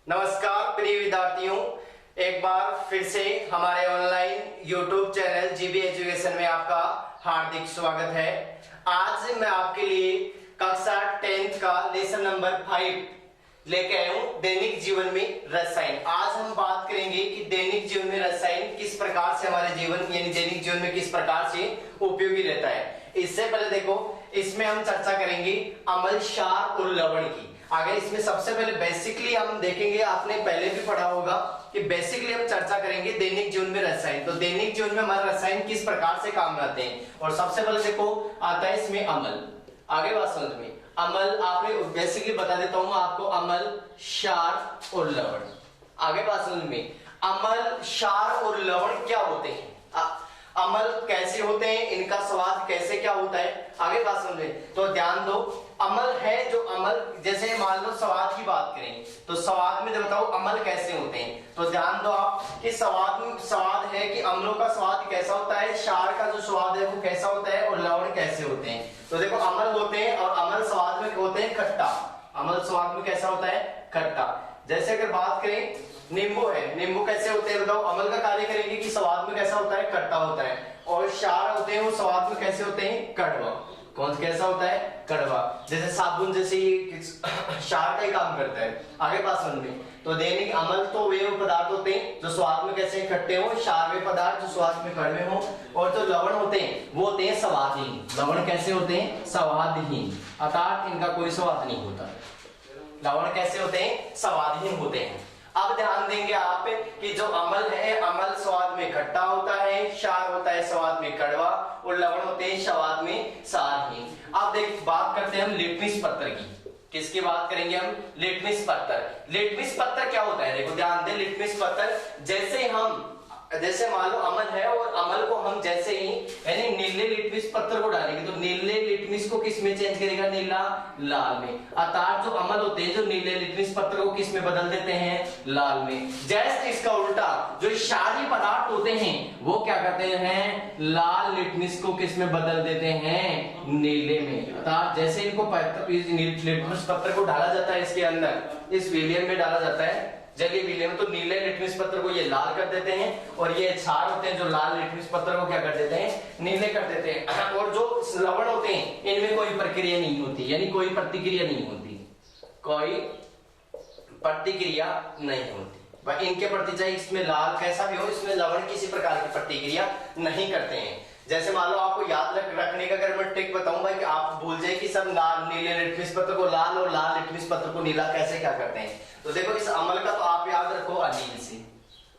नमस्कार प्रिय विद्यार्थियों, एक बार फिर से हमारे online YouTube channel GB education में आपका हार्दिक स्वागत है। आज मैं आपके लिए कक्षा 10th का लेसन नंबर 5 लेके आया हूं, दैनिक जीवन में रसायन। आज हम बात करेंगे कि दैनिक जीवन में रसायन किस प्रकार से हमारे जीवन यानी दैनिक जीवन में किस प्रकार से उपयोगी रहता है। इससे पहले देखो, इसमें हम चर्चा करेंगे अम्ल, क्षार और लवण की। आगे इसमें सबसे पहले बेसिकली हम देखेंगे, आपने पहले भी पढ़ा होगा कि बेसिकली हम चर्चा करेंगे दैनिक जीवन में रसायन। तो दैनिक जीवन में हमारे रसायन किस प्रकार से काम में आते हैं। और सबसे पहले देखो आता है इसमें अम्ल। आगे बात समझ में, अम्ल आपने बेसिकली बता देता हूं आपको, अम्ल, क्षार और लवण। आगे बात समझ में, अम्ल, क्षार और लवण क्या होते हैं, अम्ल कैसे होते हैं, इनका स्वाद कैसे क्या होता है। आगे बात समझे तो ध्यान दो, अम्ल है जो अम्ल, जैसे मान लो स्वाद की बात करें तो स्वाद में बताओ अम्ल कैसे होते हैं। तो ध्यान दो आप कि स्वाद है कि अम्लों का स्वाद कैसा होता है, क्षार का जो स्वाद है वो कैसा होता है और लवण कैसे होते हैं। तो देखो अम्ल होते हैं और अम्ल स्वाद में होते हैं खट्टा। अम्ल स्वाद में कैसा होता है, खट्टा। जैसे अगर बात करें नींबू है, नींबू कैसे होते हैं बताओ, अम्ल का कार्य करेंगे कि स्वाद में कैसा होता है, खट्टा होता है। और क्षार होते हैं वो स्वाद में कैसे होते हैं, कड़वा। कौन कैसा होता है, कड़वा। जैसे साबुन जैसे क्षार का ही काम करता है। आगे बात समझ में, तो दैनिक अम्ल तो वे पदार्थ होते हैं जो स्वाद में कैसे खट्टे हो, क्षार वे पदार्थ जो स्वाद में कड़वे हो, और जो लवण होते हैं वो होते हैं स्वादहीन। लवण कैसे होते हैं, स्वादहीन, अर्थात इनका कोई स्वाद नहीं होता। लवण कैसे होते हैं, स्वादहीन होते हैं। अब ध्यान देंगे आप कि जो अम्ल है, अम्ल स्वाद में खट्टा होता है, क्षार होता है स्वाद में कड़वा, और लवण होते हैं स्वाद में स्वादहीन। अब देख बात करते हैं हम लिटमस पत्र की। किसकी बात करेंगे हम, लिटमस पत्र। लिटमस पत्र क्या होता है, देखो ध्यान दें, लिटमस पत्र जैसे मान लो अम्ल है और अम्ल को हम जैसे ही यानी नीले लिटमस पत्र को डालेंगे तो नीले लिटमस को किस में चेंज करेगा, नीला लाल में। अर्थात जो अम्ल होते हैं जो नीले लिटमस पत्र को किस में बदल देते हैं, लाल में। जैसे इसका उल्टा जो क्षारीय पदार्थ होते हैं वो क्या करते हैं, लाल लिटमस को किस में बदल देते हैं, नीले में। अर्थात जैसे इनको लिटमस पत्र को डाला जाता है इसके अंदर, इस विलियन में डाला जाता है, जलीय विलय में, तो नीले लिटमस पत्र को ये लाल कर देते हैं, और ये क्षार होते हैं जो लाल लिटमस पत्र को क्या कर देते हैं, नीले कर देते हैं। और जो लवण होते हैं इनमें कोई प्रक्रिया नहीं होती, यानी कोई प्रतिक्रिया नहीं होती, कोई प्रतिक्रिया नहीं होती। इनके प्रति चाहे इसमें लाल कैसा भी हो, इसमें लवण किसी प्रकार की प्रतिक्रिया नहीं करते हैं। जैसे मान लो आपको याद रखने का अगर मैं ट्रिक बताऊं भाई कि आप भूल जाए कि सब लाल नीले लिटमस पत्र को लाल और लाल लिटमस पत्र को नीला कैसे क्या करते हैं। तो देखो इस अम्ल का तो आप याद रखो अनिल से।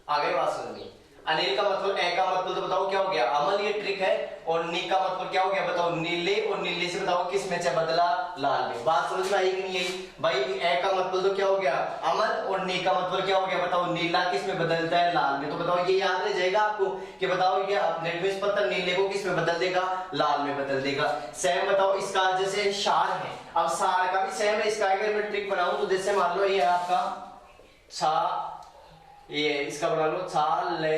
आगे बात सुनिए, अनिल का मतलब, ए का मतलब तो बताओ क्या हो गया, अम्ल, ये ट्रिक है। और नी का मतलब क्या हो गया बताओ, नीले, और नीले से बताओ किस में से बदला, लाल में। बात समझ में आई कि नहीं आई भाई। ए का मतलब तो क्या हो गया, अम्ल, और नी का मतलब क्या हो गया बताओ, नीला किस में बदलता है, लाल में। तो बताओ ये याद रह जाएगा आपको कि बताओ ये लिटमस पत्र नीले को किस में बदल देगा, लाल में बदल देगा। सेम बताओ इसका जैसे क्षार है, अब क्षार का भी सेम है। इसका अगर मैं ट्रिक बनाऊं तो जैसे मान लो ये आपका छा, ये इसका बना लो छा ले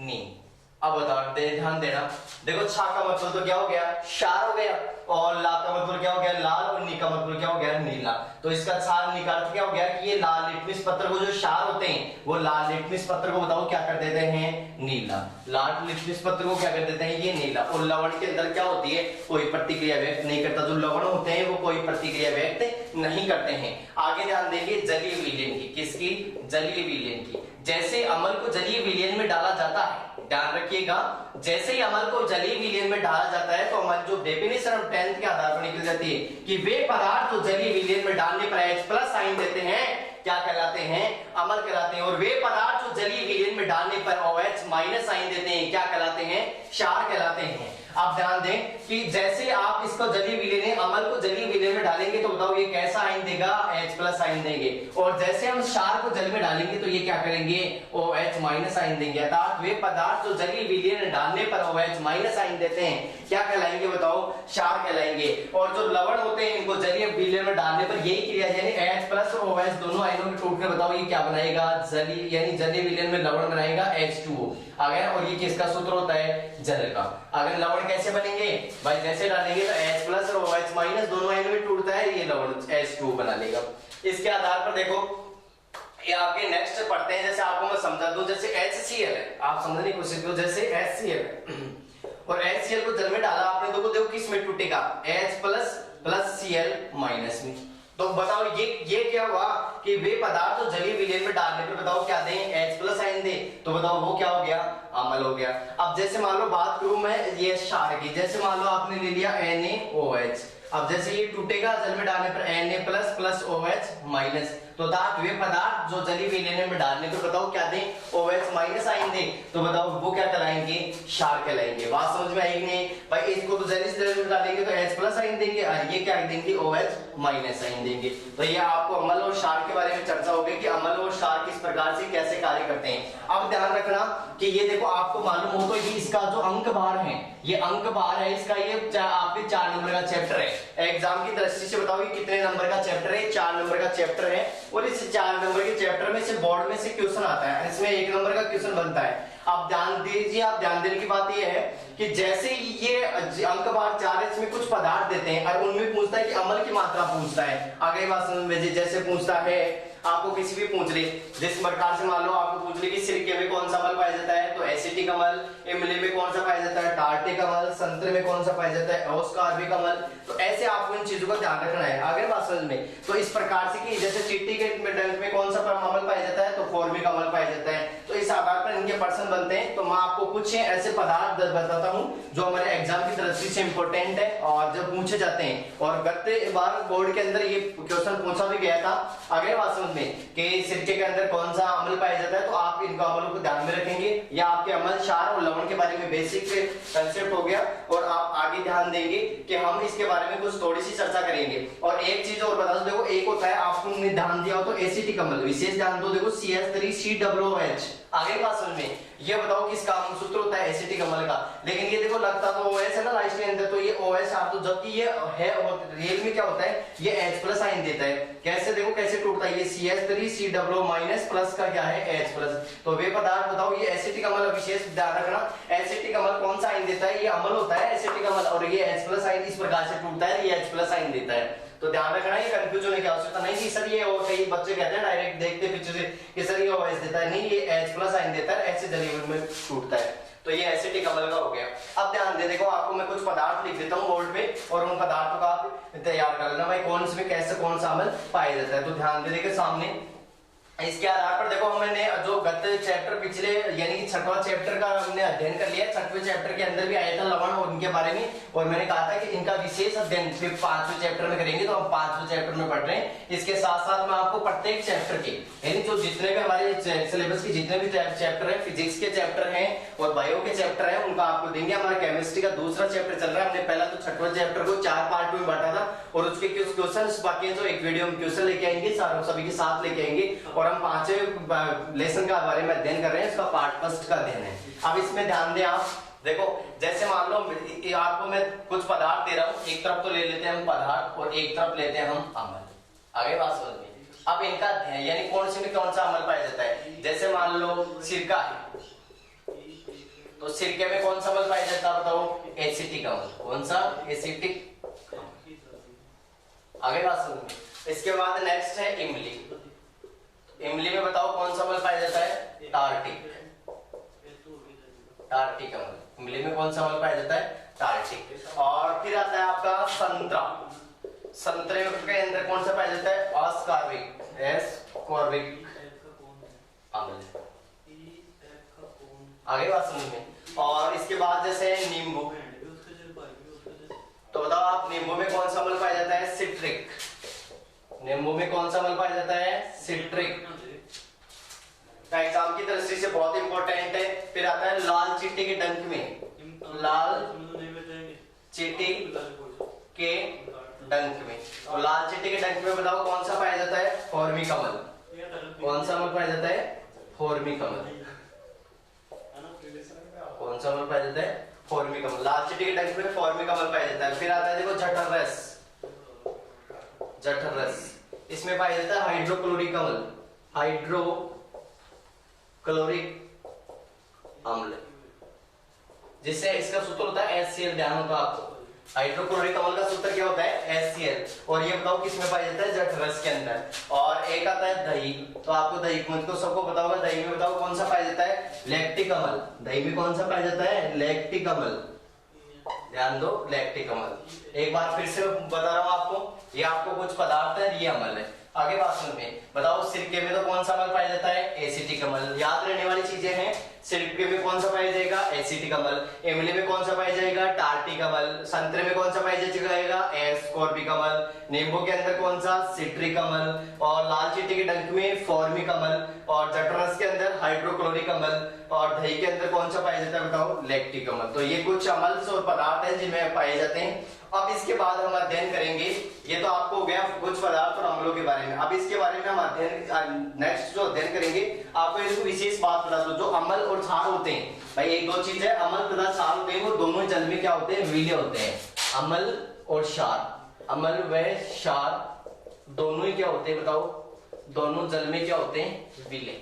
नी। अब बताओ ध्यान देना, देखो छा का मतलब तो क्या हो गया, क्षार हो गया, और ला का मतलब क्या हो गया, लाल, और नी का मतलब क्या हो गया, नीला। तो इसका क्षार निकाल क्या हो गया कि ये लाल लिटमस पत्र को जो क्षार होते हैं वो लाल लिटमस पत्र को बताओ क्या कर देते हैं, नीला। लाल लिटमस पत्र को क्या कर देते हैं, ये नीला। और लवण के अंदर क्या होती है, कोई प्रतिक्रिया व्यक्त नहीं करता। जो लवण होते हैं वो कोई प्रतिक्रिया व्यक्त नहीं करते हैं। आगे ध्यान देंगे जलीय विलयन की। किसकी, जलीय विलयन की। जैसे अम्ल को जलीय विलयन में डाला जाता है, ध्यान रखिएगा, जैसे ही अम्ल को जलीय विलयन में डाला जाता है तो हमारी जो डेफिनेशन ऑफ 10th के आधार पर निकल जाती है कि वे पदार्थ जो जलीय विलयन में डालने पर H+ साइन देते हैं क्या कहलाते हैं, अम्ल कहलाते हैं। और वे पदार्थ जो जलीय विलयन में डालने पर OH- साइन देते हैं क्या कहलाते हैं, क्षार कहलाते हैं। आप ध्यान दें कि जैसे आप इसको जलीय विलयन, अम्ल को जलीय विलयन में डालेंगे तो बताओ ये कैसा आयन देगा, H+ साइन देंगे। और जैसे हम क्षार को जल में डालेंगे तो ये क्या करेंगे, OH- आयन देंगे। अर्थात वे पदार्थ जो जलीय विलयन में डालने पर OH- आयन देते हैं क्या कहलाएंगे बताओ, क्षार कहलाएंगे। और जो लवण होते हैं इनको जलीय विलयन में डालने पर यही क्रिया यानी H+ और OH दोनों आयनों में टूट कर बताओ ये क्या बनाएगा, जलीय यानी जलीय विलयन में लवण बनाएगा H2O। आगे और ये किसका सूत्र होता है, जल का। अगर लवण कैसे बनेंगे भाई, जैसे डालेंगे तो H+ और OH- दोनों आयनों में टूटता है, ये लवण H2O बना लेगा। इसके आधार पर देखो ये आपके नेक्स्ट पढ़ते हैं, जैसे आपको मैं समझा दूं, जैसे HCl है, आप समझने की कोशिश करो, जैसे HCl है और HCl को जल में डाला आपने तो देखो किस में टूटेगा, H प्लस Cl माइनस में। तो बताओ ये क्या हुआ कि वे पदार्थ तो जलीय विलयन में डालने पर बताओ क्या दें, H प्लस आयन दे, तो बताओ वो क्या हो गया, अम्ल हो गया। अब जैसे मान लो बात करूं मैं ये क्षार की, जैसे मान लो आपने ले लिया NaOH, अब जैसे ये टूटेगा जल में डालने पर Na प्लस OH माइनस, तो वे पदार्थ जो जलीय विलयन में डालने पे बताओ क्या दें, OH माइनस आयन दें, तो बताओ वो क्या कहलाएंगे, क्षार कहलाएंगे। बात समझ में आएगी नहीं भाई, इसको तो जलीय में डालेंगे तो H प्लस आयन देंगे और ये क्या देंगे, OH माइनस आयन देंगे। तो ये आपको अम्ल और क्षार के बारे में चर्चा होगी कि अम्ल और क्षार किस प्रकार से कैसे कार्य करते हैं। अब ध्यान रखना कि ये देखो आपको मालूम हो तो ये इसका जो अंक भार है, ये अंक भार है इसका, ये आपके 4 नंबर का चैप्टर है। एग्जाम की दृष्टि से बताओ ये कितने नंबर का चैप्टर है, 4 नंबर का चैप्टर है और इस 4 नंबर के चैप्टर में से बोर्ड में से क्वेश्चन आता है, इसमें 1 नंबर का क्वेश्चन बनता है। आप ध्यान दीजिए, आप ध्यान देने की बात यह है कि जैसे ये अंक भार 4 है, इसमें कुछ पदार्थ देते हैं और उनमें पूछता है कि अम्ल की मात्रा पूछता है। आगे बात समझ में, जैसे पूछता है आपको किसी भी पूछ ले, जिस प्रकार से मान लो आपको पूछ ले कि सिरके में कौन सा अम्ल पाया जाता है, तो एसिटिक अम्ल, इमली में कौन सा पाया जाता है, टार्टिक अम्ल, संतरे में कौन सा पाया जाता है, असकॉर्बिक अम्ल। तो ऐसे आपको इन चीजों का ध्यान रखना है। आगे बात समझ में, तो इस प्रकार से कि जैसे चींटी के डंक में कौन सा अम्ल पाया जाता है, तो फॉर्मिक अम्ल पाया जाता है। तो इस आधार पर इनके प्रश्न बनते हैं। तो मैं आपको कुछ ऐसे पदार्थ बताता हूँ जो हमारे एग्जाम की दृष्टि से इंपॉर्टेंट है और जब पूछे जाते हैं, और गत बार बोर्ड के अंदर ये क्वेश्चन पूछा भी गया था। आगे बात समझ में कि सिरके के अंदर कौन सा अम्ल पाया जाता है, तो आप इन अम्लों को ध्यान में रखेंगे। या आपके अम्ल, क्षार और लवण के बारे में बेसिक कंसेप्ट हो गया और आप आगे ध्यान देंगे कि हम इसके बारे में कुछ थोड़ी सी चर्चा करेंगे। और एक चीज और बता दो, देखो एक होता है, आपको ध्यान दिया हो तो एसिटिक अम्ल, विशेष ध्यान दो, देखो CH3COOH। आगे बात समझ में, ये बताओ किसका सूत्र होता है, एसिटिक अम्ल का, लेकिन ये देखो लगता तो OH है ना लास्ट के अंदर, तो ये OH आ, तो जबकि ये है रियल में क्या होता है, ये H प्लस आयन देता है। कैसे देखो कैसे टूटता है, ये CH3COO माइनस प्लस का क्या है, H प्लस। तो वे पदार्थ बताओ ये एसिटिक अम्ल, विशेष ध्यान रखना, एसिटिक अम्ल कौन सा आयन देता है, ये अम्ल होता है एसिटिक अम्ल, और ये H प्लस आयन इस प्रकार से टूटता है, ये H प्लस आयन देता है। तो ध्यान रखना, ये कंफ्यूज होने की आवश्यकता नहीं कि सर ये, और कई बच्चे कहते हैं डायरेक्ट देखते पीछे से कि सर ये OH देता है, नहीं, ये H प्लस आयन देता है, H से जलीय में टूटता है। तो ये एसिटिक अम्ल का हो गया। अब ध्यान दे, देखो आपको मैं कुछ पदार्थ लिख देता हूँ बोर्ड पे और उन पदार्थों का आप तैयार कर लेना भाई, कौन से में कैसे कौन सा अम्ल पाया जाता है। तो ध्यान दे, देखिए सामने इसके आधार पर देखो हमने जो गत चैप्टर पिछले यानी कि 6वां चैप्टर का हमने अध्ययन कर लिया। 6वें चैप्टर के अंदर भी आया था लवण और इनके बारे में, और मैंने कहा था कि इनका विशेष अध्ययन फिर 5वें चैप्टर में करेंगे, तो हम 5वें चैप्टर में पढ़ रहे हैं। इसके साथ साथ मैं आपको प्रत्येक चैप्टर के यानी जो जितने भी हमारे सिलेबस के जितने भी चैप्टर है, फिजिक्स के चैप्टर हैं और बायो के चैप्टर है, उनका आपको देंगे। हमारा केमिस्ट्री का दूसरा चैप्टर चल रहा है, हमने पहला तो 6वां चैप्टर को 4 पार्ट में बांटा था और उसके कुछ क्वेश्चन बाकी है, तो एक वीडियो में क्वेश्चन लेके आएंगे, सभी के साथ लेके आएंगे, और हम 5वें लेसन का बारे में अध्ययन कर रहे हैं, इसका पार्ट फर्स्ट का अध्ययन है। अब इसमें ध्यान दें आप, देखो जैसे मान लो आपको मैं कुछ पदार्थ दे रहा हूं, एक तरफ तो ले लेते हैं हम पदार्थ और एक तरफ लेते हैं हम अम्ल। आगे बात समझ में, अब इनका अध्ययन यानी कौन से में कौन सा अम्ल पाया जाता है। जैसे मान लो सिरका है, तो सिरके में कौन सा अम्ल पाया जाता है, बताओ, एसिटिक अम्ल। कौन सा, एसिटिक। आगे बात समझ में, इसके बाद नेक्स्ट है इमली। इमली में बताओ कौन सा अम्ल पाया जाता है, टार्टिक। टार्टिक अम्ल, इमली में कौन सा अम्ल पाया जाता है, टार्टिक। और फिर आता है आपका संतरा। संतरे के अंदर कौन सा पाया जाता है, असकॉर्बिक, एस्कॉर्बिक अम्ल। आगे बात समझ में। और इसके बाद जैसे नींबू, तो बताओ आप नींबू में कौन सा अम्ल पाया जाता है, सिट्रिक। नींबू में कौन सा अम्ल पाया जाता है, सिट्रिक। एग्जाम की दृष्टि से बहुत इंपॉर्टेंट है। फिर आता है लाल चींटी के डंक में, लाल चींटी के डंक में, और लाल चींटी के डंक में बताओ कौन सा पाया जाता है, फॉर्मिक अम्ल। कौन सा अम्ल पाया जाता है, फॉर्मिक अम्ल। कौन सा अम्ल पाया जाता है, फॉर्मिक अम्ल। लाल चींटी के डंक में फॉर्मिक अम्ल पाया जाता है। फिर आता है देखो जठर रस। जठर रस, इसमें पाया जाता है हाइड्रोक्लोरिक अम्ल। हाइड्रोक्लोरिक अम्ल, जिससे इसका सूत्र होता है HCl। ध्यान होगा आपको, हाइड्रोक्लोरिक अम्ल का सूत्र क्या होता है, HCl। और ये बताओ किस में पाया जाता है, जठरस के अंदर। और एक आता है दही, तो आपको दही मुझको सबको पता होगा, दही में बताओ कौन सा पाया जाता है, लैक्टिक अम्ल। दही में कौन सा पाया जाता है, लैक्टिक अम्ल। ध्यान दो, लैक्टिक अम्ल। एक बार फिर से बता रहा हूं आपको, ये आपको कुछ पदार्थ है, ये अम्ल है। आगे बात सुन में बताओ, सिरके में तो कौन सा अम्ल पाया जाता है, एसिटिक अम्ल। याद रहने वाली चीजें हैं, सिरके में कौन सा पाया जाएगा, एसिटिक अम्ल। इमली में कौन सा पाया जाएगा, टार्टिक अम्ल। संतरे में कौन सा पाया जाएगा, एस्कॉर्बिक अम्ल। नींबू के अंदर कौन सा, सिट्रिक अम्ल। और लाल चींटी के डंक में फॉर्मिक अम्ल। और जठरस के अंदर हाइड्रोक्लोरिक अम्ल। और दही के अंदर कौन सा पाया जाता है, बताओ, लैक्टिक अम्ल। तो ये कुछ अम्ल और पदार्थ हैं जिनमें पाए जाते हैं। अब इसके बाद हम अध्ययन करेंगे, ये तो आपको हो गया कुछ पदार्थ और अम्लों के बारे में। अब इसके बारे में हम अध्ययन, नेक्स्ट जो अध्ययन करेंगे, आपको एक विशेष बात बता दो, जो अम्ल और क्षार होते हैं, भाई एक दो चीज है, अम्ल तथा क्षार होते हैं, वो दोनों जल में क्या होते हैं, विलीय होते हैं। अम्ल और क्षार, अम्ल व क्षार दोनों ही क्या होते हैं, बताओ, दोनों जल में क्या होते हैं, विलीय।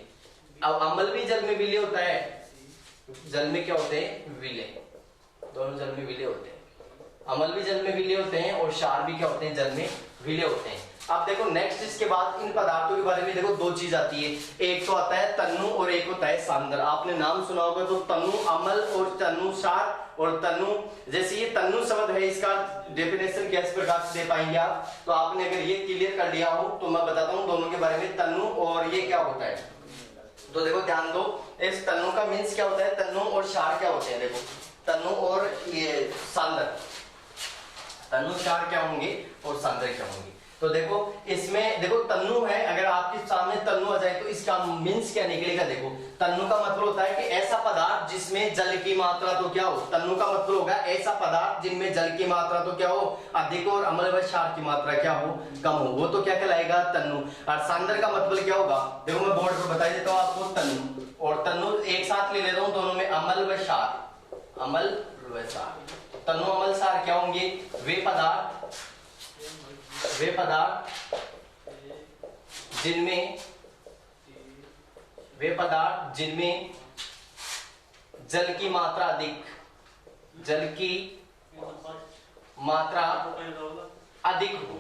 अब अम्ल भी जल में विलीय होता है, जल में क्या होते हैं, विलीय, दोनों जल में विलीय होते हैं। अम्ल भी जल में विलीय होते हैं और क्षार भी क्या होते हैं, जल में विलीय होते हैं। अब देखो नेक्स्ट, इसके बाद इन पदार्थों के बारे में देखो दो चीज आती है, एक तो आता है तन्नु और एक होता है सांद्र। आपने नाम सुना होगा, तो तन्नु अम्ल और तन्नु क्षार। और तन्नु, जैसे ये तन्नु शब्द है, इसका डेफिनेशन किस प्रकार से दे पाएंगे आप, तो आपने अगर ये क्लियर कर लिया हो तो मैं बताता हूँ दोनों के बारे में, तन्नु और ये क्या होता है। तो देखो ध्यान दो, इस तन्नु का मीन्स क्या होता है, तन्नु और क्षार क्या होते हैं, देखो तन्नु और ये सांद्र, तन्नु क्षार क्या होंगे और सांद्र क्या होंगे। तो देखो इसमें देखो तन्नु है, अगर आपके सामने तन्नु आ जाए तो इसका मीन्स क्या निकलेगा, देखो तन्नु का मतलब होता है कि ऐसा पदार्थ जिसमें जल की मात्रा तो क्या हो, तन्नु का मतलब होगा ऐसा पदार्थ जिनमें जल की मात्रा तो क्या हो, अधिक, और अम्ल व क्षार की मात्रा क्या हो, कम हो, वो तो क्या कहलाएगा, तन्नु। और सांद्र का मतलब क्या होगा, देखो मैं बोर्ड पर बता देता हूँ आपको, तन्नु और तन्नु एक साथ ले लेता हूँ, दोनों में अम्ल व क्षार, अम्ल व क्षार। तन्नु अम्ल क्षार क्या होंगे, वे पदार्थ जिनमें जल की मात्रा अधिक, जल की मात्रा अधिक हो,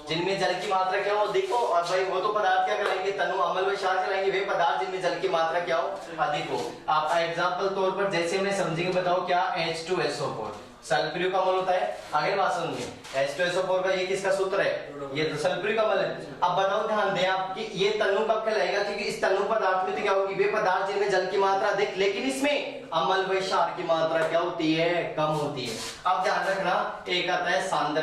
जिनमें जल की मात्रा क्या हो, देखो, और भाई वो तो पदार्थ क्या कहलाएंगे, तनु अम्ल व क्षार कहलाएंगे, वे पदार्थ जिनमें जल की मात्रा क्या हो, अधिक हो। आप एग्जांपल तौर पर जैसे हमने समझेंगे, बताओ क्या, H2SO4 सल्फ्यूरिक अम्ल होता है। आगे बात सुनिए, H2SO4 का ये किसका सूत्र है, ये तो सल्फ्यूरिक अम्ल है। अब बताओ, ध्यान दें आप कि ये तनु कब कहलाएगा, क्योंकि इस तनु पदार्थ में तो क्या होगी, वे पदार्थ जिनमें जल की मात्रा अधिक, लेकिन इसमें अम्ल व क्षार की मात्रा क्या होती है, कम होती है। अब ध्यान रखना, एक आता है सांद्र,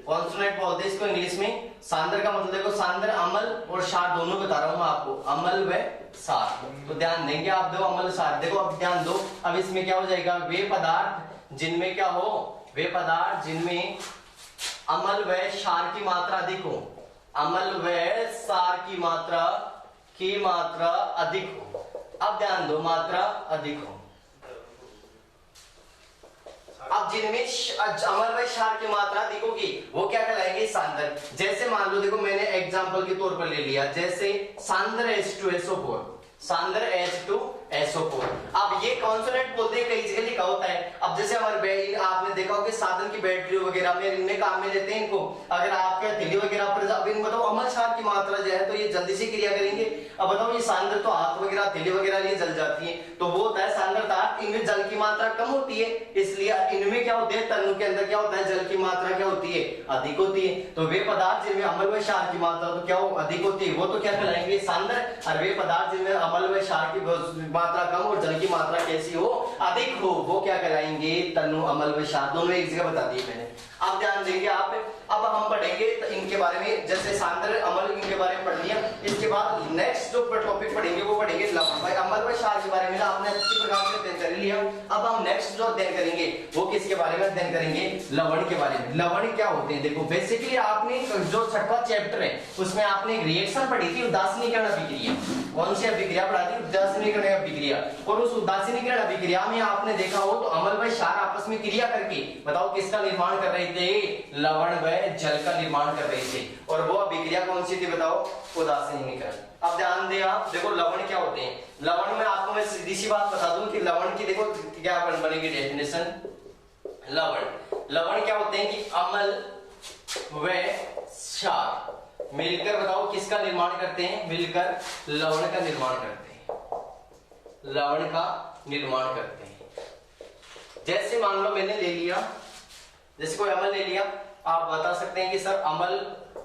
कॉन्सोनेंट बोलते हैं इसको इंग्लिश में। सांद्र का मतलब देखो, सांद्र अम्ल और क्षार दोनों बता रहा हूं मैं आपको, अम्ल व क्षार, तो ध्यान देंगे आप, दो अम्ल क्षार। देखो अब ध्यान दो, अब इसमें क्या हो जाएगा, वे पदार्थ जिनमें क्या हो, वे पदार्थ जिनमें अम्ल व क्षार की मात्रा अधिक हो, अम्ल व क्षार की मात्रा अधिक हो। अब ध्यान दो, मात्रा अधिक हो। अब जिनमें अम्ल व क्षार की मात्रा अधिक होगी वो क्या कहलाएंगे, सांद्र। जैसे मान लो, देखो मैंने एग्जांपल के तौर पर ले लिया, जैसे सांद्र H2SO4, सांद्र H2SO4। अब ये कॉन्सोनेंट बोलते हैं, कई जगह लिखा होता है। अब जैसे हमारे आपने देखा होगा साधन की बैटरी वगैरह में इनमें काम में लेते हैं इनको, अगर आपके हथेली वगैरह पर अब इन बताओ अम्ल क्षार की मात्रा जो है तो ये जल्दी से क्रिया करेंगे। अब बताओ, ये सांद्र तो हाथ वगैरह हथेली वगैरह ये जल जाती है, तो वो होता है सांद्रता, इनमें जल की मात्रा कम होती है, इसलिए इनमें क्या होते हैं, तनु के अंदर क्या होता है, जल की मात्रा क्या होती है, अधिक होती है। तो वे पदार्थ जिनमें अम्ल व क्षार की मात्रा तो क्या हो, अधिक होती है, वो तो क्या कहलाएंगे, सांद्र। और वे पदार्थ जिनमें अम्ल व क्षार की मात्रा कम और जल की मात्रा कैसी हो, अधिक हो, वो क्या कहलाएंगे, तनु अम्ल व क्षार। दोनों एक जगह बता दिए मैंने। अब ध्यान देंगे आप, अब हम पढ़ेंगे इनके बारे में, जैसे सांद्र अम्ल इनके बारे में पढ़ लिया। इसके बाद नेक्स्ट जो टॉपिक पढ़ेंगे वो पढ़ेंगे लवण। भाई अम्ल व क्षार के बारे में आपने अच्छी प्रकार से अध्ययन कर लिया। अब हम नेक्स्ट जो अध्ययन करेंगे वो किसके बारे में अध्ययन करेंगे, लवण के बारे में। लवण क्या होते हैं, देखो बेसिकली आपने जो छठवां चैप्टर है उसमें आपने एक रिएक्शन पढ़ी थी, उदासीनीकरण अभिक्रिया। कौन सी अभिक्रिया पढ़ा थी, उदासीनीकरण अभिक्रिया। और उस उदासीनीकरण अभिक्रिया में आपने देखा हो तो अम्ल व क्षार आपस में क्रिया करके बताओ किसका निर्माण कर रहे थे, लवण व जल का निर्माण कर रहे थे। और वो अभिक्रिया कौन सी थी, बताओ, उदासीनीकरण। अब ध्यान दें आप, देखो लवण क्या होते हैं। लवण में आपको मैं सीधी सी बात बता दूं कि लवण की देखो क्या बनेगी डेफिनेशन। लवण लवण क्या होते हैं कि अम्ल व क्षार मिलकर बताओ किसका निर्माण करते हैं, मिलकर लवण का निर्माण करते हैं, लवण का निर्माण करते हैं। जैसे मान लो मैंने ले लिया, जैसे कोई अम्ल ले लिया, आप बता सकते हैं कि सर अम्ल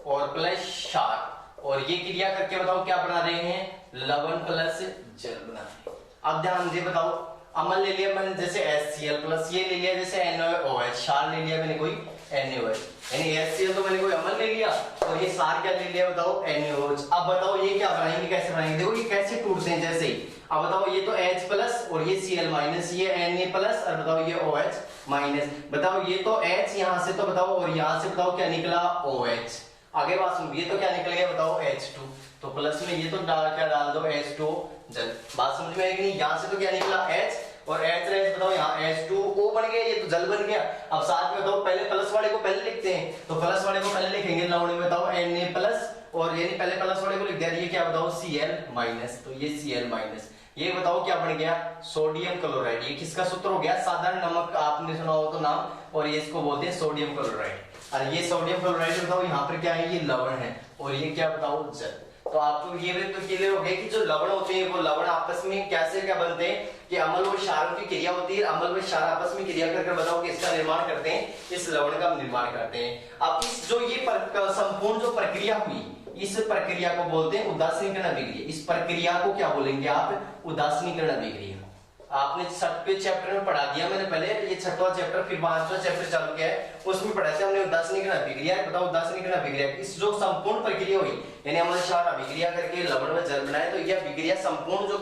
और प्लस क्षार, और ये क्रिया करके बताओ क्या बना रहे हैं, लवण प्लस जल बना रहे हैं। अब ध्यान दे बताओ, अम्ल ले लिया मैंने जैसे HCl प्लस, ये ले लिया जैसे NaOH, क्षार ले लिया मैंने कोई NaOH, यानी HCl तो मैंने कोई अम्ल ले लिया और ये क्षार क्या ले लिया बताओ, NaOH। अब बताओ ये क्या बनाएंगे, कैसे बनाएंगे, देखो ये कैसे टूटते हैं जैसे ही। अब बताओ ये तो H प्लस और ये Cl माइनस, ये Na प्लस और बताओ ये OH माइनस। बताओ ये तो H यहाँ से तो बताओ, और यहाँ से बताओ क्या निकला OH। आगे बात सुन, ये तो क्या निकल गया बताओ H2, तो प्लस में ये तो क्या डाल दो H2 जल। बात समझ में आएगी नहीं, यहाँ से तो क्या निकला H और H रहे बताओ यहाँ H2O बन गया, ये तो जल बन गया। अब साथ में बताओ पहले प्लस वाले को पहले लिखते हैं, तो प्लस वाले को पहले लिखेंगे लवण में बताओ Na प्लस, और ये पहले प्लस वाले को लिख दिया, ये क्या बताओ Cl माइनस, तो ये Cl माइनस, ये बताओ क्या बन गया सोडियम क्लोराइड। ये किसका सूत्र हो गया, साधारण नमक आपने सुना हो तो नाम, और ये इसको बोलते हैं सोडियम क्लोराइड। और ये सोडियम क्लोराइड बताओ यहाँ पर क्या है, ये लवण है, और ये क्या बताओ जल। तो आपको ये तो क्लियर हो गया कि जो लवण होते हैं वो लवण आपस में कैसे क्या बनते हैं, कि अम्ल व क्षारों की क्रिया होती है, अम्ल व क्षार आपस में क्रिया करके बताओ कि इसका निर्माण करते हैं, इस लवण का निर्माण करते हैं। अब इस जो ये संपूर्ण जो प्रक्रिया हुई, इस प्रक्रिया को बोलते हैं उदासीनीकरण अभिक्रिया। इस प्रक्रिया को क्या बोलेंगे आप, उदासीनीकरण अभिक्रिया। आपने 6वें चैप्टर में पढ़ा दिया मैंने पहले, ये 6वां चैप्टर फिर 5वां चैप्टर चालू किया है, उसमें पढ़ा था हमने उदासीनीकरण अभिक्रिया। बताओ उदासीनीकरण अभिक्रिया इस जो संपूर्ण प्रक्रिया हुई, यानी अम्ल क्षार अभिक्रिया करके लवण व जल बनाए, तो यह अभिक्रिया संपूर्ण जो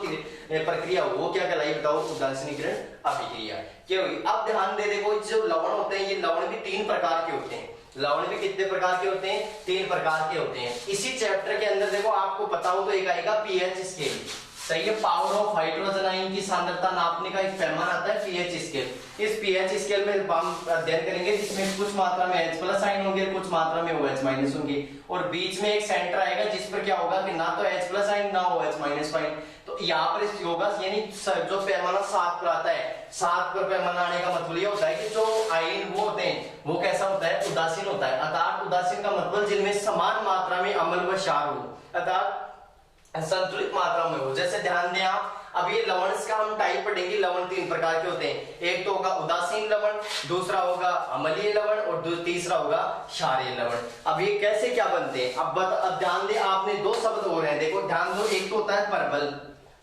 प्रक्रिया वो क्या कहलाई बताओ, उदासीनीकरण अभिक्रिया क्या हुई। अब ध्यान दे देखो, जो लवण होते हैं ये लवण भी 3 प्रकार के होते हैं। लवण भी कितने प्रकार के होते हैं, 3 प्रकार के होते हैं। इसी चैप्टर के अंदर देखो आपको पता हो तो एक आएगा पीएच स्केल, सही है, पावर ऑफ हाइड्रोजन आयन की सांद्रता नापने का एक पैमाना आता है पीएच स्केल। इस पीएच स्केल में हम अध्ययन करेंगे जिसमें कुछ मात्रा में H प्लस आयन होंगे, कुछ मात्रा में OH माइनस होंगे, और बीच में एक सेंटर आएगा जिस पर क्या होगा कि ना तो H प्लस आयन ना OH माइनस आयन। तो यहाँ पर इस होगा, यानी जो पैमाना 7 पर आता है, 7 पर पैमाना आने का मतलब ये होता है कि जो आयन वो होते हैं वो कैसा होता है, उदासीन होता है। अर्थात उदासीन का मतलब जिनमें समान मात्रा में अम्ल व क्षार हो, अर्थात संतुलित मात्रा में हो। जैसे ध्यान दें आप, अब ये लवण का हम टाइप पढ़ेंगे। लवण 3 प्रकार के होते हैं, एक तो होगा उदासीन लवण, दूसरा होगा अम्लीय लवण, और तीसरा होगा क्षारीय लवण। अब ये कैसे क्या बनते हैं, अब ध्यान दें, आपने 2 शब्द हो रहे हैं, देखो ध्यान दो, एक तो होता है परबल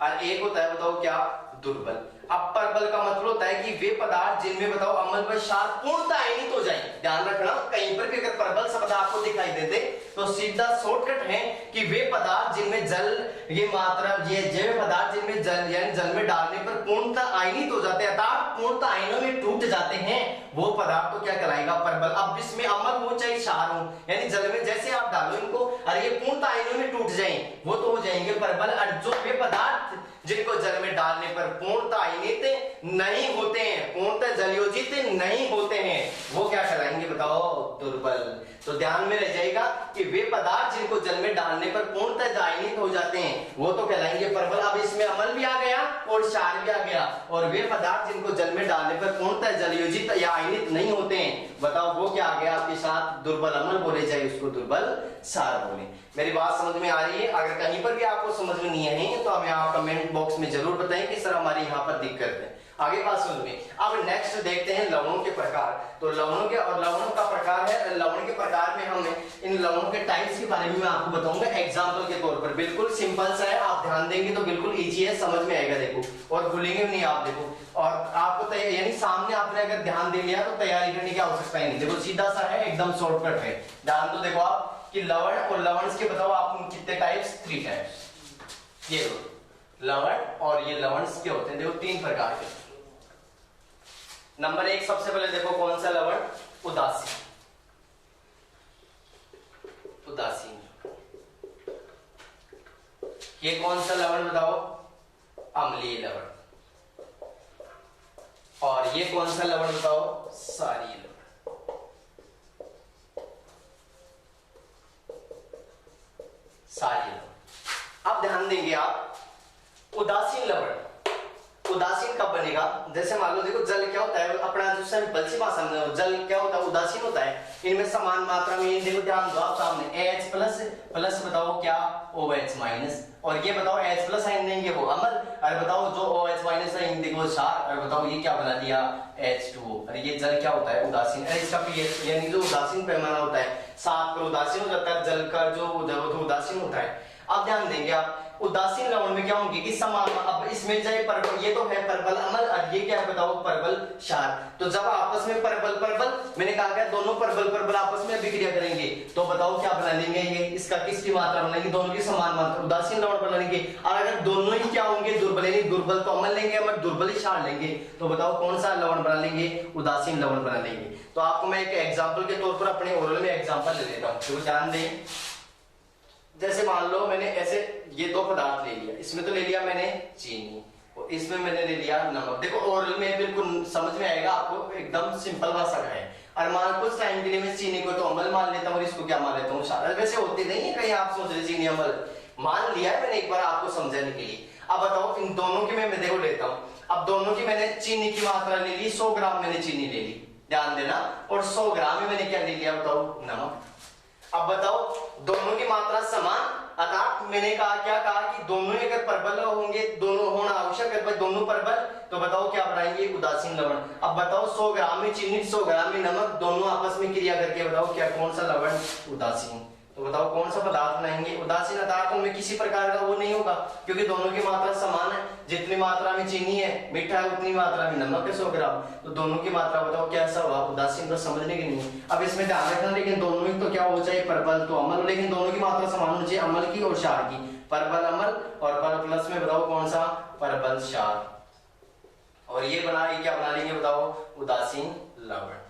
और एक होता है बताओ क्या, दुर्बल। अब परबल का मतलब होता है कि वे पदार्थ जिनमें बताओ अम्ल व क्षार पूर्णतः आयनित हो जाए। ध्यान रखना, कहीं पर भी अगर परबल शब्द आपको दिखाई देते तो सीधा शॉर्टकट है कि वे पदार्थ जिनमें जल ये मात्रा, ये जैव पदार्थ जिनमें जल यानी जल में डालने पर पूर्णतः आयनित हो जाते हैं, अर्थात पूर्णतः आयनों में टूट जाते हैं, वो पदार्थ तो क्या कहलाएगा, परबल। अब इसमें अम्ल हो चाहे क्षार हो, यानी जल में जैसे आप डालो इनको और ये पूर्णतः आयनों में टूट जाए, वो तो हो जाएंगे परबल। और जो वे पदार्थ जिनको जल में डालने पर पूर्णतः आयनित नहीं होते हैं, पूर्णतः जलयोजित नहीं होते हैं, वो क्या कहलाएंगे बताओ, दुर्बल। तो ध्यान में रह जाएगा कि वे पदार्थ जिनको जल में डालने पर पूर्णतः आयनित हो जाते हैं वो तो कहलाएंगे परबल। अब इसमें अम्ल भी आ गया और क्षार भी आ गया, और वे पदार्थ जिनको जल में डालने पर पूर्णतः जलयोजित या आयनित नहीं होते हैं, बताओ वो क्या आ गया आपके साथ, दुर्बल अम्ल बोले जाए उसको, दुर्बल क्षार बोले। मेरी बात समझ में आ रही है? अगर कहीं पर भी आपको समझ में नहीं है तो हमें आप कमेंट बॉक्स में जरूर बताएं कि सर हमारे यहाँ पर दिक्कत है। आगे बात सुन में, अब नेक्स्ट देखते हैं लवणों के प्रकार। तो लवणों के और लवणों का प्रकार है, लवण के प्रकार में हमने इन लवणों के टाइप्स के बारे में मैं आपको बताऊंगा एग्जांपल के तौर पर। बिल्कुल सिंपल सा है, आप ध्यान देंगे तो बिल्कुल इजी है, समझ में आएगा, देखो, और भूलेंगे नहीं आप, देखो। और आपको यानी सामने आपने अगर ध्यान दे लिया तो तैयारी करने की आवश्यकता ही नहीं, देखो सीधा सा है, एकदम शॉर्टकट है। ध्यान तो देखो आप कि लवण और लवण के बताओ आप कितने टाइप्स, 3 टाइप्स। ये लवण और ये लवण के होते हैं, देखो 3 प्रकार के। नंबर 1 सबसे पहले देखो कौन सा लवण, उदासीन। उदासीन ये कौन सा लवण बताओ, अम्लीय लवण। और ये कौन सा लवण बताओ, क्षारीय लवण। क्षारीय लवण। अब ध्यान देंगे आप, उदासीन लवण, उदासीन कब बनेगा, जैसे मान लो देखो जल क्या होता है, अपना जो सिंपल सी भाषा में जल क्या होता है, उदासीन होता है। इनमें समान मात्रा में, देखो ध्यान दो आप सामने H प्लस प्लस बताओ क्या OH माइनस, और ये बताओ H प्लस आइन देंगे वो अम्ल, और बताओ जो OH माइनस आइन देंगे वो क्षार, और बताओ ये क्या बना दिया H2O। अरे ये जल क्या होता है, उदासीन। अरे इसका pH यानी जो उदासीन पैमाना होता है 7 पर उदासीन हो जाता है, जल का जो उदासीन होता है। अब ध्यान देंगे आप उदासीन लवण में क्या होंगे कि समान, अब इसमें जाए परबल, ये तो है परबल अम्ल, और ये क्या है बताओ परबल क्षार। तो जब आपस में परबल परबल, मैंने कहा क्या दोनों परबल परबल आपस में अभिक्रिया करेंगे, तो बताओ क्या बना लेंगे, ये इसका किसकी मात्रा बनाएंगे, दोनों की समान मात्रा उदासीन लवण बना लेंगे। और अगर दोनों ही क्या होंगे दुर्बल, यानी दुर्बल तो अम्ल लेंगे, अम्ल दुर्बल ही क्षार लेंगे, तो बताओ कौन सा लवण बना लेंगे, उदासीन लवण बना लेंगे। तो आपको मैं एक एग्जाम्पल के तौर पर अपने ओरल में एग्जाम्पल ले लेता हूँ, तो ध्यान दें। जैसे मान लो मैंने ऐसे ये दो पदार्थ ले लिया, इसमें तो ले लिया मैंने चीनी और इसमें मैंने ले लिया नमक। देखो ओरल में बिल्कुल समझ में आएगा आपको, एकदम सिंपल भाषा का है। और मान कुछ टाइम के लिए मैं चीनी को तो अम्ल मान लेता हूँ और इसको क्या मान लेता हूँ क्षार। वैसे होती नहीं है, कहीं आप सोच रहे चीनी अम्ल, मान लिया है मैंने एक बार आपको समझाने के लिए। अब बताओ इन दोनों की मैं देखो लेता हूँ, अब दोनों की मैंने चीनी की मात्रा ले ली, 100 ग्राम मैंने चीनी ले ली, ध्यान देना, और 100 ग्राम में मैंने क्या ले लिया बताओ नमक। अब बताओ दोनों की मात्रा समान, अर्थात मैंने कहा क्या कहा कि दोनों ही अगर परबल होंगे, दोनों होना आवश्यक है, दोनों परबल, तो बताओ क्या बनाएंगे उदासीन लवण। अब बताओ 100 ग्राम में चीनी 100 ग्राम में नमक, दोनों आपस में क्रिया करके बताओ क्या कौन सा लवण उदासीन। तो बताओ कौन सा पदार्थ बनाएंगे उदासीन, अर्थात उनमें किसी प्रकार का वो नहीं होगा, क्योंकि दोनों की मात्रा समान है। जितनी मात्रा में चीनी है मीठा है, उतनी मात्रा में नमक है 100 ग्राम, तो दोनों की मात्रा बताओ कैसा हुआ उदासीन। तो समझने की नहीं। अब इसमें ध्यान रखना, लेकिन दोनों ही तो क्या हो चाहे परबल तो अम्ल, लेकिन दोनों की मात्रा समान होनी चाहिए, अम्ल की और क्षार की। परबल अम्ल और पर प्लस में बताओ कौन सा परबल क्षार, और ये क्या बना लेंगे बताओ उदासीन लवण।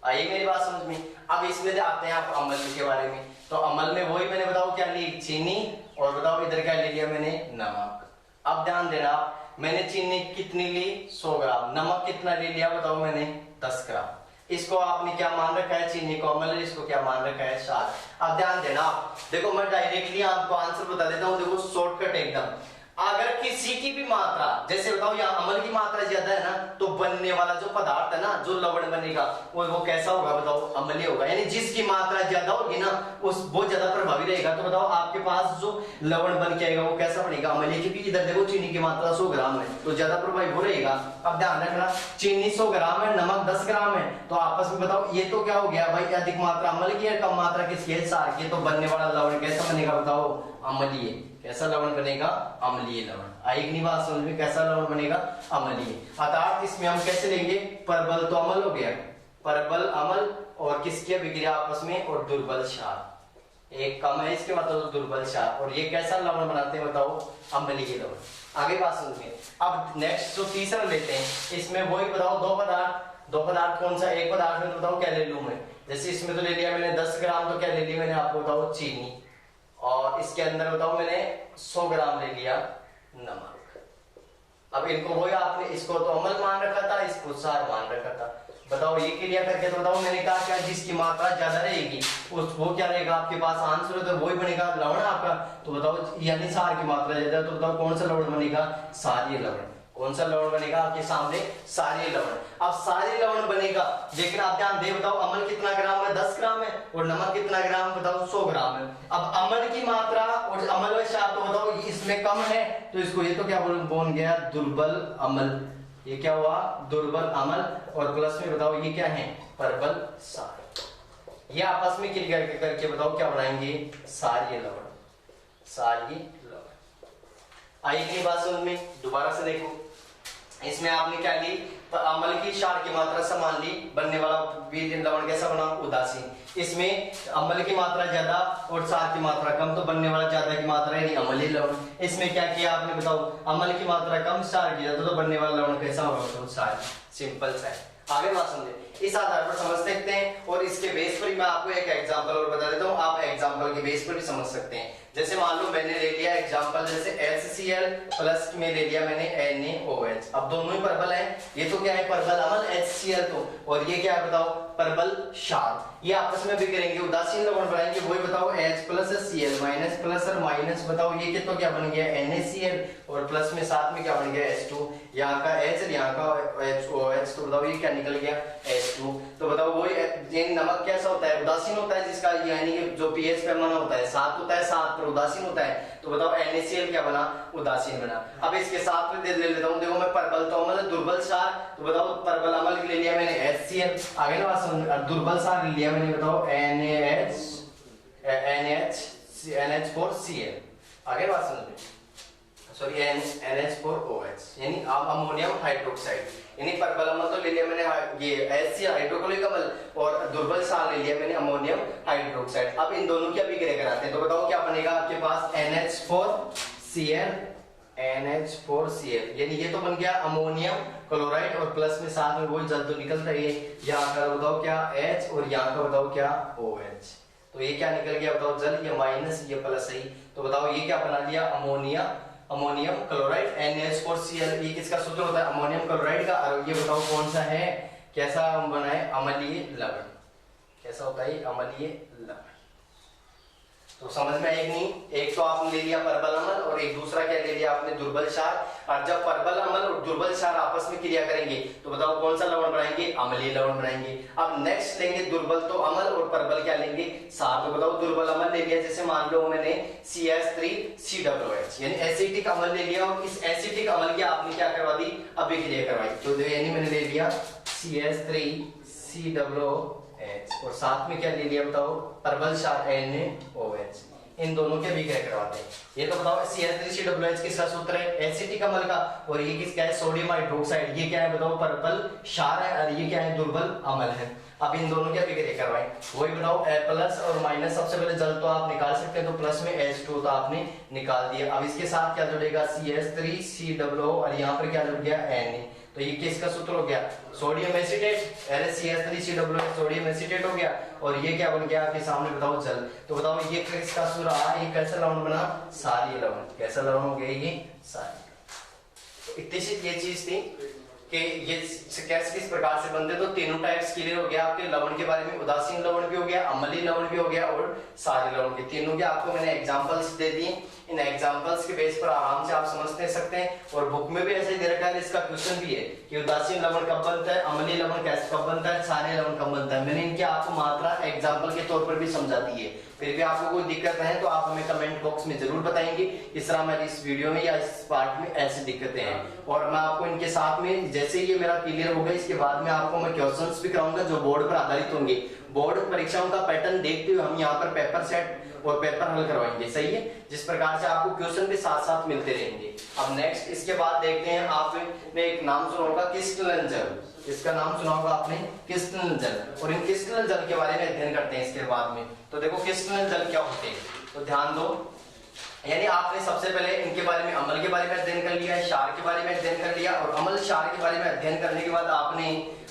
आइए मेरी बात समझ में। अब इसमें आते हैं आप अम्ल के बारे में। तो अम्ल में वही मैंने बताओ क्या ली चीनी, और बताओ इधर क्या ले लिया मैंने नमक। अब ध्यान देना, मैंने चीनी कितनी ली 100 ग्राम, नमक कितना ले लिया बताओ मैंने 10 ग्राम। इसको आपने क्या मान रखा है चीनी को अम्ल, इसको क्या मान रखा है क्षार। अब ध्यान देना, देखो मैं डायरेक्टली आपको आंसर बता देता हूँ, देखो शॉर्टकट एकदम। अगर किसी की भी मात्रा, जैसे बताओ यहाँ अम्ल की मात्रा ज्यादा है ना, तो बनने वाला जो पदार्थ है ना, जो लवण बनेगा वो कैसा होगा बताओ अम्लीय होगा। यानी जिसकी मात्रा ज्यादा होगी ना वो ज्यादा प्रभावी रहेगा। तो बताओ आपके पास जो लवण बन के आएगा वो कैसा बनेगा अम्लीय, क्योंकि इधर देखो चीनी की मात्रा 100 ग्राम है, तो ज्यादा प्रभावी वो रहेगा। अब ध्यान रखना, चीनी 100 ग्राम है, नमक 10 ग्राम है, तो आपस में बताओ ये तो क्या हो गया भाई, अधिक मात्रा अम्ल की है, कम मात्रा किसकी है क्षार की। तो बनने वाला लवण कैसा बनेगा बताओ अम्लीय। कैसा लवण बनेगा अम्लीय लवण। आएगी नहीं बात समझ में, कैसा लवण बनेगा अम्लीय। अर्थात इसमें हम कैसे लेंगे, परबल तो अम्ल हो गया, परबल अम्ल और किसकी अभिक्रिया आपस में, और दुर्बल क्षार, एक कम है इसके मतलब तो दुर्बल क्षार, और ये कैसा लवण बनाते हैं बताओ अम्लीय लवण। आगे बात समझ में। अब नेक्स्ट जो तीसरा लेते हैं, इसमें वही बताओ दो पदार्थ कौन सा, एक पदार्थ में बताओ क्या ले लूं मैं, जैसे इसमें तो ले लिया मैंने 10 ग्राम, तो क्या ले लिया मैंने आपको बताओ चीनी, और इसके अंदर बताओ मैंने 100 ग्राम ले लिया नमक। अब इनको वही आपने, इसको तो अम्ल मान रखा था, इसको क्षार मान रखा था। बताओ ये क्रिया करके तो बताओ मैंने कहा क्या, जिसकी मात्रा ज्यादा रहेगी वो क्या रहेगा आपके पास आंसर, तो वही बनेगा लवण आपका। तो बताओ यानी क्षार की मात्रा ज्यादा, तो बताओ कौन सा लवण बनेगा, क्षारीय लवण। कौन सा लवण बनेगा आपके सामने, क्षारीय लवण। अब क्षारीय लवण बनेगा, लेकिन आप ध्यान दे बताओ अम्ल कितना ग्राम है 10 ग्राम है, और नमक कितना ग्राम बताओ 100 ग्राम है। अब अम्ल की मात्रा और अम्ल व क्षार तो बताओ इसमें कम है, तो इसको ये तो क्या बोल गया दुर्बल अम्ल, ये क्या हुआ दुर्बल अम्ल, और प्लस में बताओ ये क्या है परबल क्षार। ये आपस में क्रिया करके बताओ क्या बनाएंगे क्षारीय लवण, क्षारीय लवण। आइए बात समझ में, दोबारा से देखो, इसमें आपने क्या ली अम्ल की क्षार की मात्रा समान ली, बनने वाला लवण कैसा बना उदासीन। इसमें अम्ल की मात्रा ज्यादा और क्षार की मात्रा कम, तो बनने वाला ज्यादा की मात्रा यानी अम्लीय लवण। इसमें क्या किया आपने बताओ अम्ल की मात्रा कम क्षार की ज्यादा, तो बनने वाला लवण कैसा होगा क्षार। सिंपल सा है। आगे बात समझे, इस आधार पर समझ सकते हैं, और इसके बेस पर ही मैं आपको एक एग्जांपल और बता देता हूँ, आप एग्जांपल के बेस पर भी समझ सकते हैं। जैसे मान लो मैंने ले लिया एग्जांपल, जैसे HCl प्लस में ले लिया मैंने NaOH। अब दोनों ही परबल हैं, ये तो क्या है परबल अम्ल HCl तो, और ये क्या है बताओ परबल क्षार। ये आपस में भी करेंगे उदासीन लवण बनाएंगे, वही बताओ H plus Cl minus plus और माइनस, बताओ ये कितना क्या बन गया NaCl, और प्लस में साथ में क्या बन गया H2, यहाँ का H यहाँ का OH, तो बताओ ये क्या निकल गया H2। तो बताओ वही ये नमक कैसा होता है उदासीन होता है, जिसका यानी कि जो pH पैमाना होता है 7 होता है, 7 पर उदासीन होता है, तो बताओ NaCl क्या बना उदासीन बना। अब इसके साथ में ले लेता हूँ, देखो मैं परबल तो अम्ल दुर्बल क्षार, तो बताओ परबल अम्ल ले लिया मैंने HCl, आगे ना बात समझ, दुर्बल क्षार ले लिया मैंने बताओ NH4Cl, आगे बात समझ, सॉरी NH4OH यानी अमोनियम हाइड्रोक्साइड, यानी परबल अम्ल तो ले लिया मैंने ये HCl हाइड्रोक्लोरिक अम्ल, और दुर्बल क्षार ले लिया मैंने अमोनियम हाइड्रोक्साइड। अब इन दोनों की अभिक्रिया कराते हैं, तो बताओ क्या बनेगा आपके पास NH4Cl, यानी ये तो बन गया अमोनियम क्लोराइड, और प्लस में साथ में वही जल तो निकलता है, यहाँ का बताओ क्या H और यहाँ का बताओ क्या OH, तो ये क्या निकल गया बताओ जल, ये माइनस ये प्लस है, तो बताओ ये क्या बना लिया अमोनियम क्लोराइड NH4Cl। ये किसका सूत्र होता है अमोनियम क्लोराइड का, और ये बताओ कौन सा है, कैसा बना है अम्लीय लवण, कैसा होता है अम्लीय लवण। तो समझ में एक नहीं, एक तो आपने ले लिया परबल अम्ल और एक दूसरा क्या ले लिया आपने दुर्बल क्षार, और जब परबल अम्ल और दुर्बल क्षार आपस में क्रिया करेंगे तो बताओ कौन सा लवण बनाएंगे अम्लीय लवण बनाएंगे। अब नेक्स्ट लेंगे दुर्बल तो अम्ल और परबल क्या लेंगे क्षार, तो बताओ दुर्बल अम्ल ले लिया, जैसे मान लो मैंने CH3COOH यानी एसिटिक अम्ल ले लिया, और इस एसिटिक अम्ल की आपने क्या करवा दी अभिक्रिया करवाई, तो यानी मैंने ले लिया CH3COOH और साथ में क्या ले लिया बताओ परबल क्षार NaOH, इन दोनों के अभिक्रिया करवाते हैं। ये तो बताओ CH3COOH किसका सूत्र है एसिटिक अम्ल का, और ये किसका है सोडियम हाइड्रोक्साइड, ये क्या है बताओ परबल क्षार है, और ये क्या है दुर्बल अम्ल है। अब इन दोनों की अभिक्रिया करवाएं, वही बताओ प्लस और माइनस, सबसे पहले जल तो आप निकाल सकते हैं, तो प्लस में H2 तो आपने निकाल दिया। अब इसके साथ क्या जुड़ेगा CH3COO और यहाँ पर क्या जुड़ गया Na, तो ये किसका सूत्र हो गया sodium acetate, CH3COO sodium acetate हो गया, और ये क्या बन गया आपके सामने बताओ जल। तो बताओ ये किसका सूत्र रहा, ये कैसा लवण बना क्षारीय लवण, कैसा लवण हो गया ये क्षारीय। तो इतनी सी ये चीज थी कि ये कैसे किस प्रकार से बनते, तो तीनों टाइप्स क्लियर हो गया आपके लवण के बारे में, उदासीन लवण भी हो गया अम्लीय लवण भी हो गया और क्षारीय लवण के, तीनों के आपको मैंने एग्जांपल्स दे दिए। इन एग्जांपल्स के बेस पर आराम से आप समझ सकते हैं, और बुक में भी ऐसे ही दे रखा है, इसका क्वेश्चन भी है कि उदासीन लवण कब बनता है, अम्लीय लवण कैसे कब बनता है, क्षारीय लवण कब बनता है। मैंने इनके आपको मात्रा एग्जांपल के तौर पर भी समझा दी है, फिर भी आपको कोई दिक्कत है तो आप हमें कमेंट बॉक्स में जरूर बताएंगे इस तरह मेरी इस वीडियो में या इस पार्ट में ऐसी दिक्कतें हैं, और मैं आपको इनके साथ में जैसे ये मेरा क्लियर होगा इसके बाद में आपको मैं क्वेश्चंस भी कराऊंगा जो बोर्ड पर आधारित होंगे। बोर्ड परीक्षाओं का पैटर्न देखते हुए हम यहाँ पर पेपर सेट और पेपर हल करवाएंगे, सही है, जिस प्रकार से आपको क्वेश्चन भी साथ साथ मिलते रहेंगे। अब नेक्स्ट इसके बाद देखते हैं, आपने एक नाम सुना होगा क्रिस्टलन जल, इसका नाम सुना होगा आपने क्रिस्टलन जल, और इन क्रिस्टलन जल के बारे में अध्ययन करते हैं इसके बाद में। तो देखो क्रिस्टलन जल क्या होते हैं, तो ध्यान दो, यानी आपने सबसे पहले इनके बारे में अम्ल के बारे में अध्ययन कर लिया है, क्षार के बारे में अध्ययन कर लिया, और अम्ल क्षार के बारे में अध्ययन करने के बाद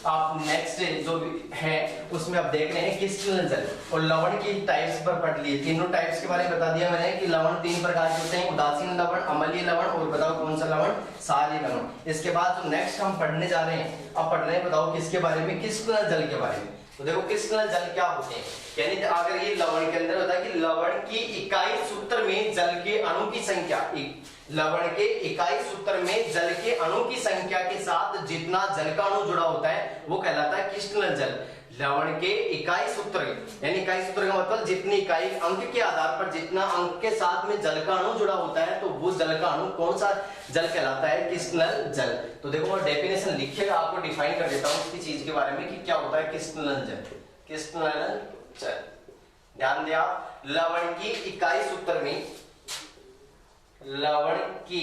आप नेक्स्ट जो है उसमें आप देख रहे हैं क्रिस्टलन जल और लवण की टाइप्स पर पढ़ लिए, तीनों टाइप्स के बारे में बता दिया मैंने कि लवण तीन प्रकार के होते हैं, उदासीन लवण, अम्लीय लवण और बताओ कौन सा लवण क्षारीय लवण। इसके बाद जो नेक्स्ट हम पढ़ने जा रहे हैं, अब पढ़ रहे हैं बताओ किसके बारे में, क्रिस्टलन जल के बारे में। तो देखो क्रिस्टलन जल क्या होते हैं, यानी अगर ये लवण के अंदर होता है कि लवण की इकाई सूत्र में जल के अणु की संख्या, लवण के इकाई सूत्र में जल के अणु की संख्या के साथ जितना जल का अणु जुड़ा होता है वो कहलाता है क्रिस्टलन जल। लवण के इकाई सूत्र, यानी इकाई सूत्र का मतलब जितनी इकाई अंक के आधार पर जितना अंक के साथ में जल का अणु जुड़ा होता है तो वो जल का अणु कौन सा जल कहलाता है, क्रिस्टलन जल। तो देखो मैं डेफिनेशन लिखेगा आपको डिफाइन कर देता हूं उसकी चीज के बारे में कि क्या होता है क्रिस्टलन जल। क्रिस्टलन जल ध्यान दिया, लवण की इकाई सूत्र में, लवण की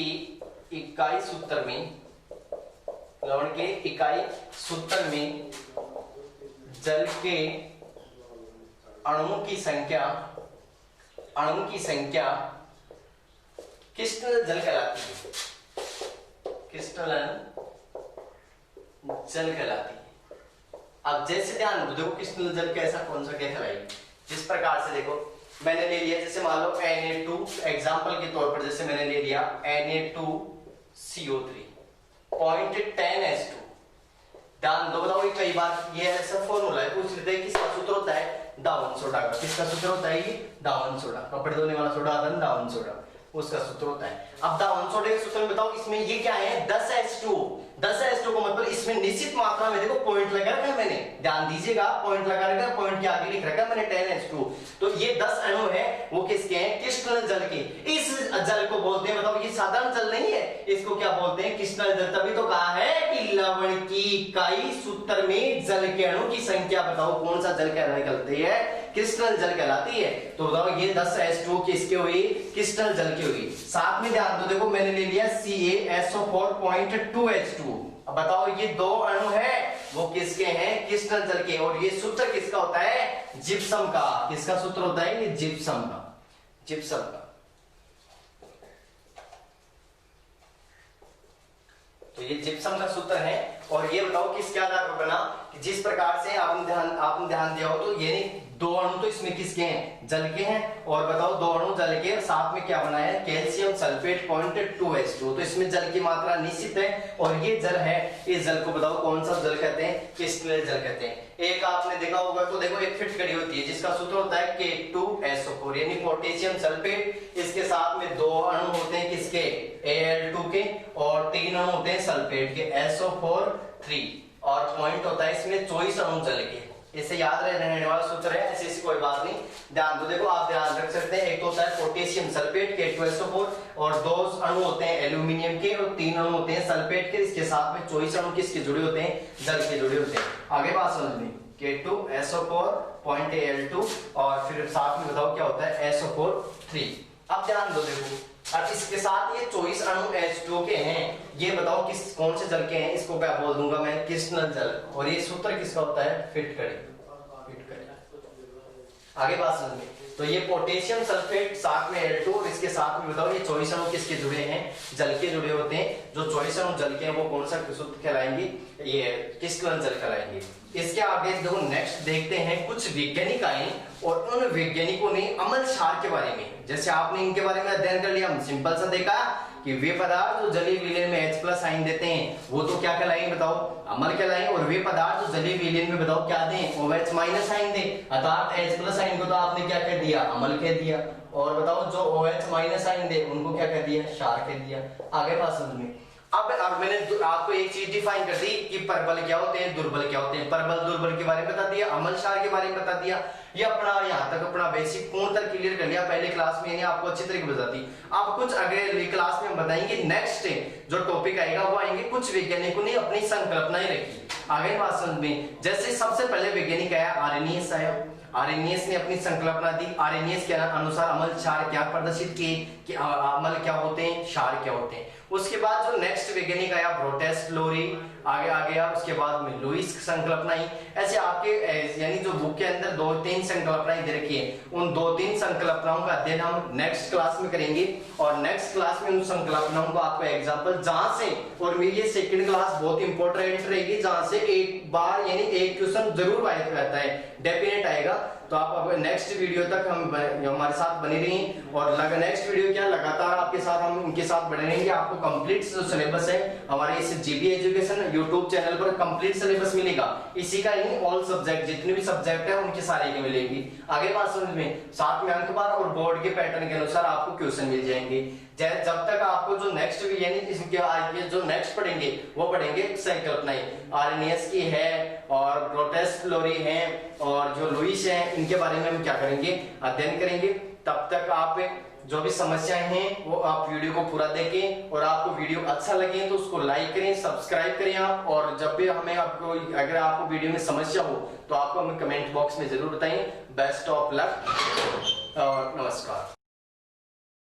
इकाई सूत्र में, लवण के इकाई सूत्र में जल के अणुओं की संख्या, अणु की संख्या क्रिस्टलन जल कहलाती है, क्रिस्टलन जल कहलाती है। अब जैसे ध्यान दो, देखो क्रिस्टलन जल कैसा कौन सा क्या कहलाएगी, जिस प्रकार से देखो मैंने ले लिया, जैसे मान लो Na2 एग्जांपल के तौर पर, जैसे मैंने ले लिया Na2CO3 0.10H2। ध्यान दो, बताओ कई बार ये ऐसा फॉर्मूला है, पूछ लेते हैं किसका सूत्र होता है, दावन सोडा का। किसका सूत्र होता है ये, दावन सोडा, कपड़े धोने वाला सोडा आता है दावन सोडा, उसका सूत्र होता है। अब दावन सोडे के सूत्र में बताओ इसमें ये क्या है, 10H2। 10H2 को मतलब इसमें निश्चित मात्रा में, देखो पॉइंट लगा रखा है मैंने, ध्यान दीजिएगा, पॉइंट लगा रखा है, पॉइंट के आगे लिख रखा है मैंने 10H2। तो ये 10 अणु है, वो किसके हैं, क्रिस्टल जल के। इस जल को बोलते हैं, बताओ ये साधारण जल नहीं है, इसको क्या बोलते हैं, क्रिस्टल जल। तभी तो कहा है कि लवण की इकाई सूत्र में जल के अणु की संख्या बताओ कौन सा जल कहलाती है, क्रिस्टल जल कहलाती है। तो बताओ ये 10H2 किसके हुई, क्रिस्टल जल की हुई। साथ में ध्यान दो, देखो मैंने ले लिया CaSO4 0.2H2। अब बताओ ये दो अणु है, वो किसके हैं, क्रिस्टल जल के। और ये सूत्र किसका होता है, जिप्सम का। किसका सूत्र होता है, ये जिप्सम का, जिप्सम का। तो ये जिप्सम का सूत्र है। और ये बताओ किसके आधार पर बना, कि जिस प्रकार से आपने ध्यान दिया हो, तो ये दो अणु तो इसमें किसके हैं, जल के हैं। और बताओ दो अणु जल के, साथ में क्या बना है, कैल्शियम सल्फेट 0.2H2। तो इसमें जल की मात्रा निश्चित है। और ये जल है, इस जल को बताओ कौन सा जल कहते हैं, क्रिस्टल जल कहते हैं। एक आपने देखा होगा, तो देखो एक फिटकड़ी होती है जिसका सूत्र होता है K2SO4 यानी पोटेशियम सल्फेट। इसके साथ में दो अणु होते हैं किसके, Al2 के, और तीन अणु होते हैं सल्फेट के, SO4 और पॉइंट होता है इसमें 24 अणु जल के। इसे याद रहने वाला सूत्र है, ऐसी कोई बात नहीं, ध्यान दो। देखो आप ध्यान रख सकते हैं, एक तो होता है पोटेशियम सल्फेट K2SO4 और दो अणु होते हैं एल्यूमिनियम के और तीन अणु होते हैं सल्फेट के। इसके साथ में 24 अणु किसके जुड़े होते हैं, जल के जुड़े होते हैं। आगे बात समझ में, K2SO4 0.Al2 और फिर साथ में बताओ क्या होता है, SO4 अब ध्यान दो, देखो अब इसके साथ ये 24 अणु H2 के हैं, ये बताओ किस कौन से जल के हैं, इसको क्या बोल दूंगा मैं, क्रिस्टल जल। और ये सूत्र किसका होता है, फिटकड़ी। आगे बात समझिए, तो ये पोटेशियम सल्फेट साथ में Al2 और इसके साथ में बताओ ये 24 अणु किसके जुड़े हैं, जल के जुड़े होते हैं। जो 24 अणु जल के हैं वो कौन सा सूत्र कहलाएंगे, ये क्रिस्टल जल कहलाएंगे। इसके आगे देखो नेक्स्ट देखते हैं कुछ वैज्ञानिक आए और उन वैज्ञानिकों ने अम्ल क्षार के बारे में, जैसे आपने इनके बारे में अध्ययन कर लिया, सिंपल सा देखा कि वे पदार्थ जो जलीय विलयन में H+ आयन देते हैं वो तो क्या कहलाएंगे, बताओ अम्ल कहलाएंगे। और वे पदार्थ जो जलीय विलयन में बताओ क्या दें, OH- आयन दें, अर्थात H+ आयन को तो आपने क्या कह दिया, अम्ल कह दिया। और बताओ जो OH- आयन दे उनको क्या कह दिया, क्षार कह दिया। आगे बात समझ में। अब मैंने आपको एक चीज डिफाइन कर दी कि परबल क्या होते हैं, दुर्बल क्या होते हैं। परबल दुर्बल के बारे में बता दिया, अम्ल क्षार के बारे में बता दिया। ये अपना यहाँ तक अपना बेसिक पूर्ण तक क्लियर कर लिया पहले क्लास में, आपको अच्छी तरीके से बताती। अब कुछ अगले क्लास में बताएंगे, नेक्स्ट जो टॉपिक आएगा वो आएंगे कुछ वैज्ञानिकों ने अपनी संकल्पनाएं रखी। आगे बात समझ में, जैसे सबसे पहले वैज्ञानिक आया आर्रेनियस आया। आर्रेनियस ने अपनी संकल्पना दी। आर्रेनियस के अनुसार अम्ल क्षार क्या प्रदर्शित किए कि अम्ल क्या होते हैं, क्षार क्या होते हैं। उसके बाद जो नेक्स्ट वैज्ञानिक आया प्रोटेस्ट लोरी, आगे आ गया। उसके बाद में लुईस संकल्पनाएं। ऐसे आपके यानी जो बुक के अंदर 2-3 संकल्पनाएं दे रखी है, उन 2-3 संकल्पनाओं का अध्ययन हम नेक्स्ट क्लास में करेंगे। और नेक्स्ट क्लास में उन संकल्पनाओं को आपको एग्जांपल जहां से, और मेरी ये सेकंड क्लास बहुत इंपॉर्टेंट रहेगी, जहां से एक बार यानी एक क्वेश्चन जरूर रहता है, डेफिनेट आएगा। तो आप अब नेक्स्ट वीडियो तक हमारे साथ बने रहिए। और नेक्स्ट वीडियो क्या लगातार आपके साथ हम उनके साथ बने रहेंगे। आपको कंप्लीट जो सिलेबस है हमारे इस जीबी एजुकेशन यूट्यूब चैनल पर कंप्लीट सिलेबस मिलेगा। इसी का ही ऑल सब्जेक्ट जितने भी सब्जेक्ट है उनके सारे की मिलेगी। आगे बात समझ में, साथ में अंकबार और बोर्ड के पैटर्न के अनुसार आपको क्वेश्चन मिल जाएंगे। जब तक आपको जो नेक्स्ट यानी इसके आगे जो नेक्स्ट पढ़ेंगे वो पढ़ेंगे संकल्पनाएं, आर्रेनियस की है और प्रोटेस्ट लोरी है और जो लुईस है, इनके बारे में हम क्या करेंगे, अध्ययन करेंगे। तब तक आप जो भी समस्याएं हैं वो आप वीडियो को पूरा देखें। और आपको वीडियो अच्छा लगे तो उसको लाइक करें, सब्सक्राइब करें आप। और जब भी हमें आपको अगर आपको वीडियो में समस्या हो तो आपको हमें कमेंट बॉक्स में जरूर बताएं। बेस्ट ऑफ लक और नमस्कार।